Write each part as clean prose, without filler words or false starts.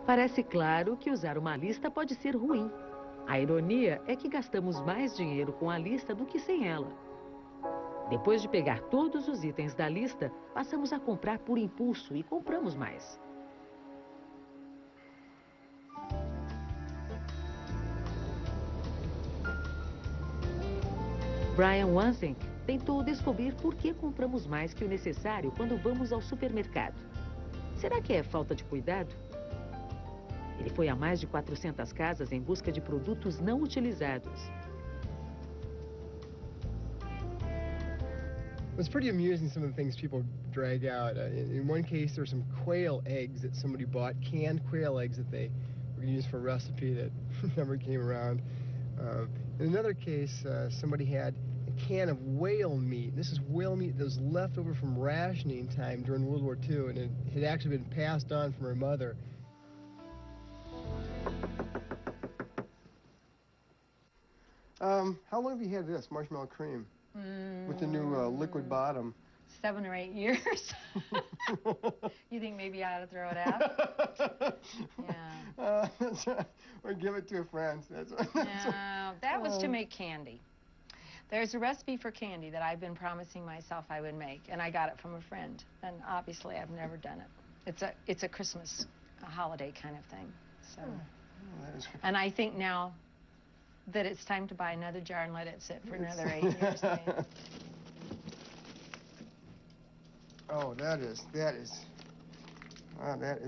Parece claro que usar uma lista pode ser ruim. A ironia é que gastamos mais dinheiro com a lista do que sem ela. Depois de pegar todos os itens da lista, passamos a comprar por impulso e compramos mais. Brian Wansink tentou descobrir por que compramos mais que o necessário quando vamos ao supermercado. Será que é falta de cuidado? Ele foi a mais de 400 casas em busca de produtos não utilizados. It's pretty amusing, some of the things people drag out. In one case, there's some quail eggs that somebody bought, canned quail eggs that they were going to use for a recipe that never came around. In another case, somebody had a can of whale meat. This is whale meat that was left over from rationing time during World War II, and it had actually been passed on from her mother. How long have you had this, marshmallow cream? With the new liquid bottom. 7 or 8 years. You think maybe I ought to throw it out? Yeah. That's right. Or give it to a friend. No, that was to make candy. There's a recipe for candy that I've been promising myself I would make, and I got it from a friend. And obviously, I've never done it. It's a Christmas, a holiday kind of thing. So, and I think now that it's time to buy another jar and let it sit for another 8 years. Oh, that is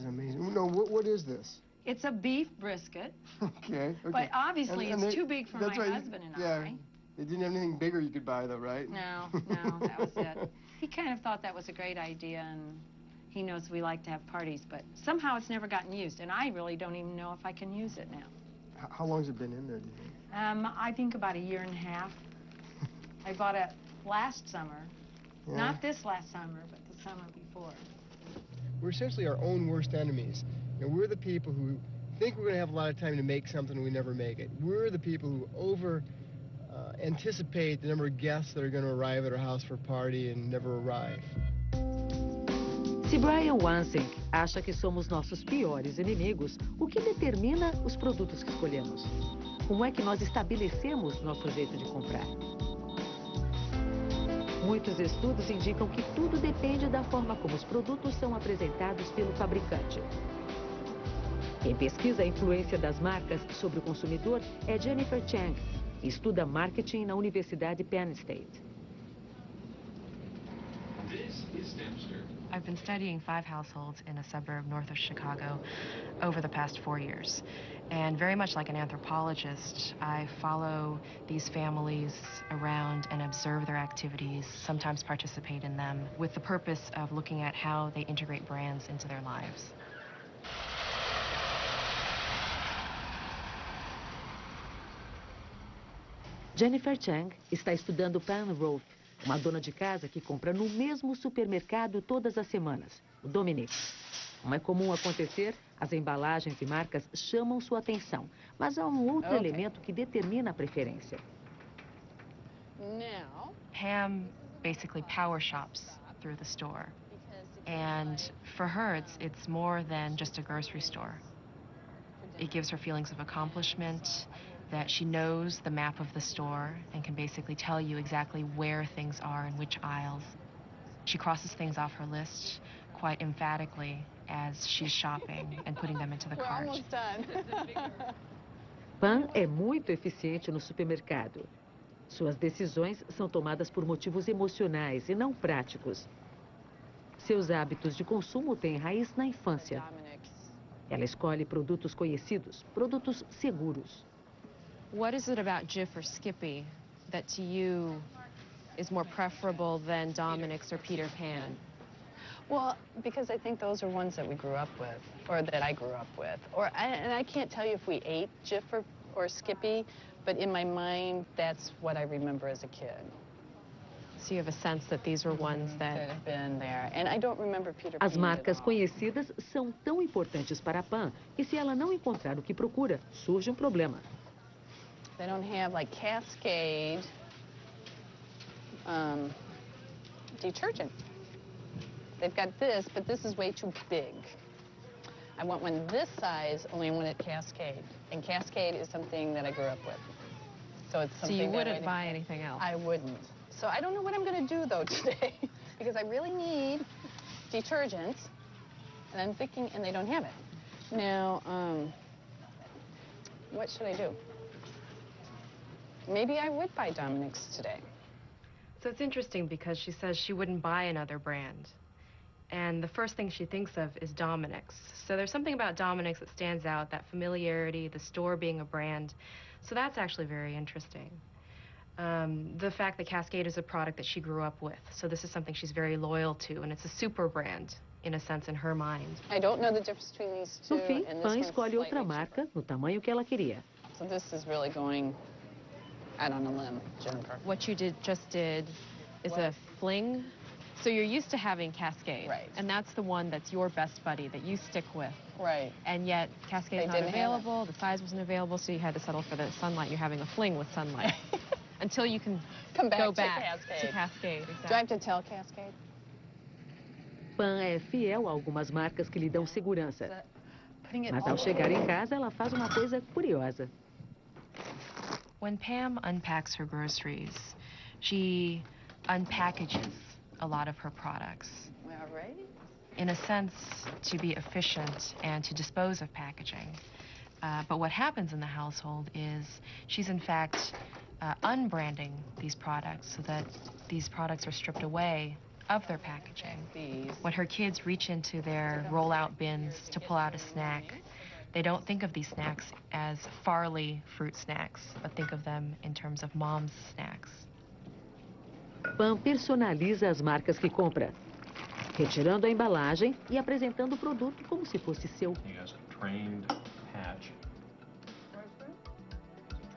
amazing. No, what is this? It's a beef brisket. Okay. But obviously it's too big for my husband and I. They didn't have anything bigger you could buy, though, right? No, that was it. He kind of thought that was a great idea, and he knows we like to have parties, but somehow it's never gotten used, and I really don't even know if I can use it now. How long has it been in there, do you think? I think about 1.5 years. I bought it last summer. Yeah. Not this last summer, but the summer before. We're essentially our own worst enemies. You know, we're the people who think we're going to have a lot of time to make something and we never make it. We're the people who anticipate the number of guests that are going to arrive at our house for a party and never arrive. Se Brian Wansink acha que somos nossos piores inimigos, o que determina os produtos que escolhemos? Como é que nós estabelecemos nosso jeito de comprar? Muitos estudos indicam que tudo depende da forma como os produtos são apresentados pelo fabricante. Quem pesquisa a influência das marcas sobre o consumidor é Jennifer Chang, que estuda marketing na Universidade Penn State. I've been studying 5 households in a suburb north of Chicago over the past 4 years. And very much like an anthropologist, I follow these families around and observe their activities, sometimes participate in them, with the purpose of looking at how they integrate brands into their lives. Jennifer Chang está estudando Pam Rolfe, uma dona de casa que compra no mesmo supermercado todas as semanas, o Dominic. Como é comum acontecer, as embalagens e marcas chamam sua atenção, mas há um outro elemento que determina a preferência. Pam basically power shops through the store. And for her, it's more than just a grocery store. It gives her feelings of accomplishment, that she knows the map of the store and can basically tell you exactly where things are in which aisles. She crosses things off her list quite emphatically as she's shopping and putting them into the cart. We're almost done. Pam é muito eficiente no supermercado. Suas decisões são tomadas por motivos emocionais e não práticos. Seus hábitos de consumo têm raiz na infância. Ela escolhe produtos conhecidos, produtos seguros. What is it about Jif or Skippy that to you is more preferable than Dominic's or Peter Pan? Well, because I think those are ones that we grew up with, or that I grew up with. And I can't tell you if we ate Jif or Skippy, but in my mind, that's what I remember as a kid. So you have a sense that these were ones that have been there. And I don't remember Peter As Pan marcas at all. conhecidas são tão importantes para a Pam que se ela não encontrar o que procura, surge um problema. They don't have like Cascade detergent. They've got this, but this is way too big. I want one this size, only one at Cascade. And Cascade is something that I grew up with. So it's something So you wouldn't buy anything else? I wouldn't. So I don't know what I'm going to do, though, today. Because I really need detergent. And I'm thinking, and they don't have it. Now, what should I do? Maybe I would buy Dominic's today. So it's interesting because she says she wouldn't buy another brand. And the first thing she thinks of is Dominic's. So there's something about Dominic's that stands out, that familiarity, the store being a brand. So that's actually very interesting. The fact that Cascade is a product that she grew up with. So this is something she's very loyal to, and it's a super brand, in a sense, in her mind. I don't know the difference between these two. No fim, Pan escolhe outra marca no tamanho que ela queria. So this is really going out on a limb, Jennifer. What you just did is a fling. So you're used to having Cascade. Right. And that's the one that's your best buddy that you stick with. Right. And yet Cascade's not available, the size wasn't available, so you had to settle for the Sunlight. You're having a fling with Sunlight. Until you can go back to Cascade. Exactly. Do I have to tell Cascade? Pan é fiel a algumas marcas que lhe dão segurança. Mas ao chegar em casa, ela faz uma coisa curiosa. When Pam unpacks her groceries, she unpackages a lot of her products. All right. In a sense, to be efficient and to dispose of packaging. But what happens in the household is she's in fact unbranding these products so that these products are stripped away of their packaging. When her kids reach into their roll-out bins to pull out a snack, they don't think of these snacks as Farley fruit snacks, but think of them in terms of mom's snacks. Pan personaliza as marcas que compra, retirando a embalagem e apresentando o produto como se fosse seu. He has a trained patch.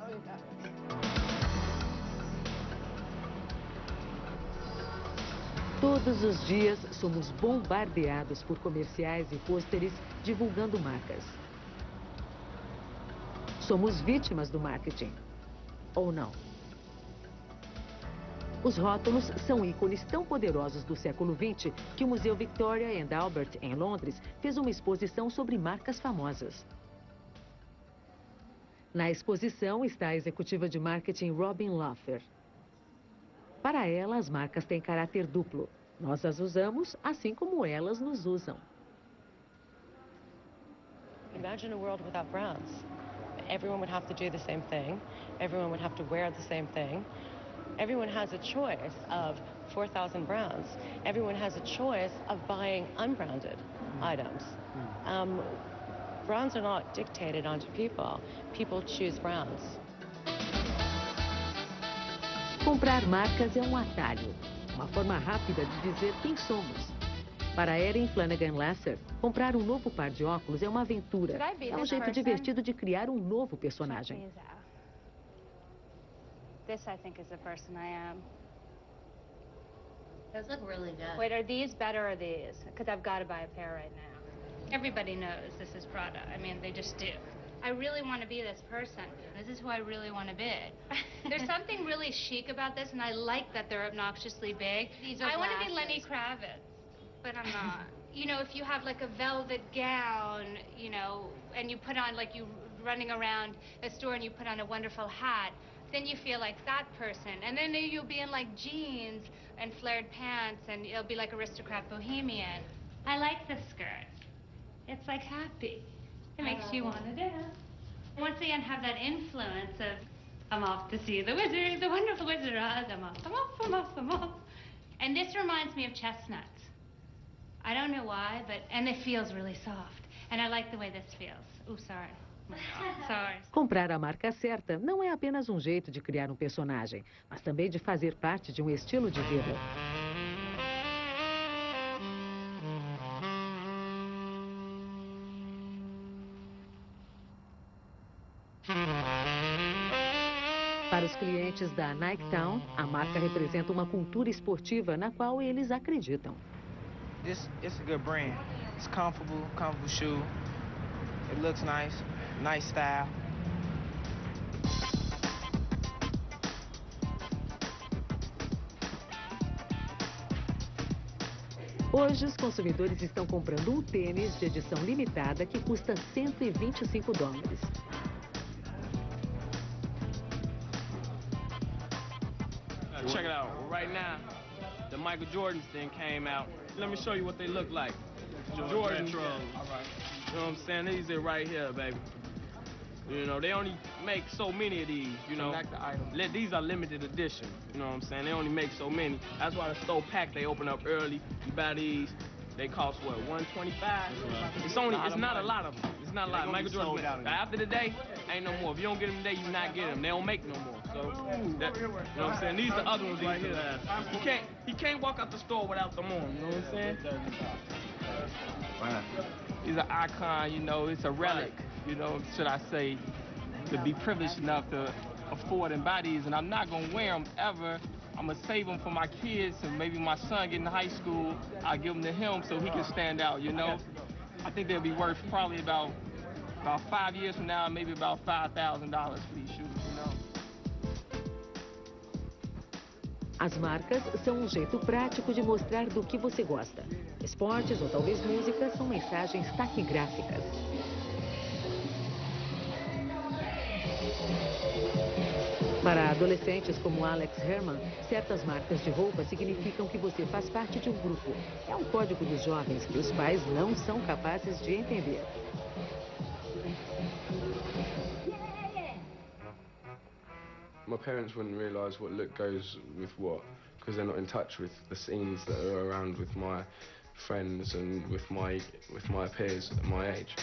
Oh, you got it. Todos os dias somos bombardeados por comerciais e pôsteres divulgando marcas. Somos vítimas do marketing. Ou não? Os rótulos são ícones tão poderosos do século XX que o Museu Victoria and Albert, em Londres, fez uma exposição sobre marcas famosas. Na exposição está a executiva de marketing Robin Laffer. Para ela, as marcas têm caráter duplo. Nós as usamos assim como elas nos usam. Imagine a world without brands. Everyone would have to do the same thing. Everyone would have to wear the same thing. Everyone has a choice of 4,000 brands. Everyone has a choice of buying unbranded items. Brands are not dictated onto people. People choose brands. Comprar marcas é um atalho, uma forma rápida de dizer quem somos. Para Erin Flanagan-Lasser, comprar um novo par de óculos é uma aventura. É um jeito divertido de criar um novo personagem. This, I think, is the person I am. Those look really good. Wait, are these better or these? Because I've got to buy a pair right now. Everybody knows this is Prada. I mean, they just do. I really want to be this person. This is who I really want to be. There's something really chic about this, and I like that they're obnoxiously big. I want to be Lenny Kravitz, but I'm not. You know, if you have like a velvet gown, you know, and you put on, like, you running around a store and you put on a wonderful hat, then you feel like that person. And then you'll be in like jeans and flared pants, and it'll be like aristocrat bohemian. I like this skirt. It's like happy. It makes you want to dance. Once again, have that influence of, I'm off to see the wizard, the wonderful Wizard of Oz. I'm off, I'm off, I'm off, I'm off. And this reminds me of chestnuts. I don't know why, but, and it feels really soft. And I like the way this feels. Ooh, sorry. Sorry. Comprar a marca certa não é apenas um jeito de criar um personagem, mas também de fazer parte de um estilo de vida. Para os clientes da Nike Town, a marca representa uma cultura esportiva na qual eles acreditam. It's a good brand. It's comfortable shoe. It looks nice, nice style. Hoje, os consumidores estão comprando um tênis de edição limitada que custa $125. Check it out. Right now, the Michael Jordan's thing came out. Let me show you what they look like. Jordan Retro. All right. You know what I'm saying? These are right here, baby. You know, they only make so many of these, you know. Select the item. These are limited edition, you know what I'm saying? They only make so many. That's why the store packed, they open up early. You buy these, they cost what, $125? It's not a lot of them. It's not a lot. Michael Jordan, after the day, ain't no more. If you don't get them today, you not get them. They don't make no more. So, you know what I'm saying? These are the other ones right here. He can't walk out the store without them on, you know what I'm saying? He's an icon, you know, it's a relic, you know, should I say, to be privileged enough to afford and buy these. And I'm not going to wear them ever. I'm going to save them for my kids, and maybe my son getting to high school, I'll give them to him so he can stand out, you know. I think they'll be worth probably about 5 years from now, maybe about $5,000 for these shoes, you know. As marcas são um jeito prático de mostrar do que você gosta. Esportes ou talvez música são mensagens taquigráficas. Para adolescentes como Alex Herman, certas marcas de roupa significam que você faz parte de um grupo. É um código dos jovens que os pais não são capazes de entender. My parents wouldn't realise what look goes with what, because they're not in touch with the scenes that are around with my friends and with my peers at my age.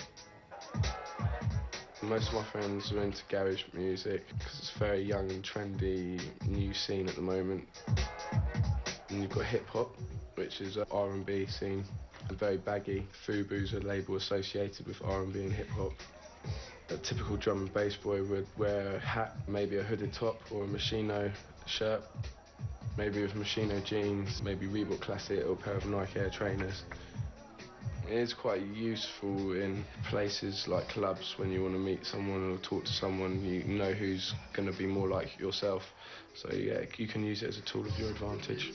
Most of my friends are into garage music because it's a very young and trendy new scene at the moment. And you've got hip-hop, which is an R&B scene, and very baggy. FUBU's a label associated with R&B and hip-hop. A typical drum and bass boy would wear a hat, maybe a hooded top or a Moschino shirt, maybe with Moschino jeans, maybe Reebok Classic or a pair of Nike Air trainers. It is quite useful in places like clubs when you want to meet someone or talk to someone, you know who's going to be more like yourself. So yeah, you can use it as a tool of your advantage.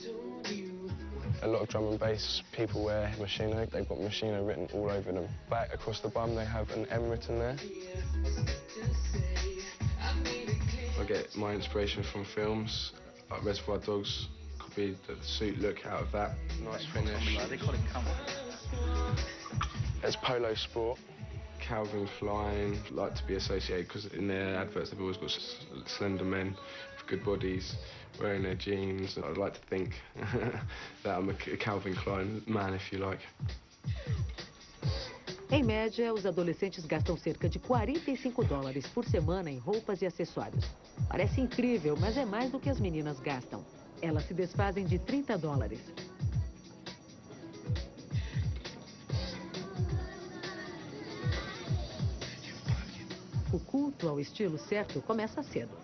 A lot of drum and bass people wear Moschino. They've got Moschino written all over them. Back across the bum they have an M written there. I get my inspiration from films, like Reservoir Dogs, copied the suit look out of that. Nice finish. They call it comfort. It's Polo Sport. Calvin Klein like to be associated because in their adverts they've always got slender men with good bodies wearing their jeans. I'd like to think that I'm a Calvin Klein man, if you like. Em média, os adolescentes gastam cerca de $45 por semana em roupas e acessórios. Parece incrível, mas é mais do que as meninas gastam. Elas se desfazem de $30. O culto ao estilo certo começa cedo.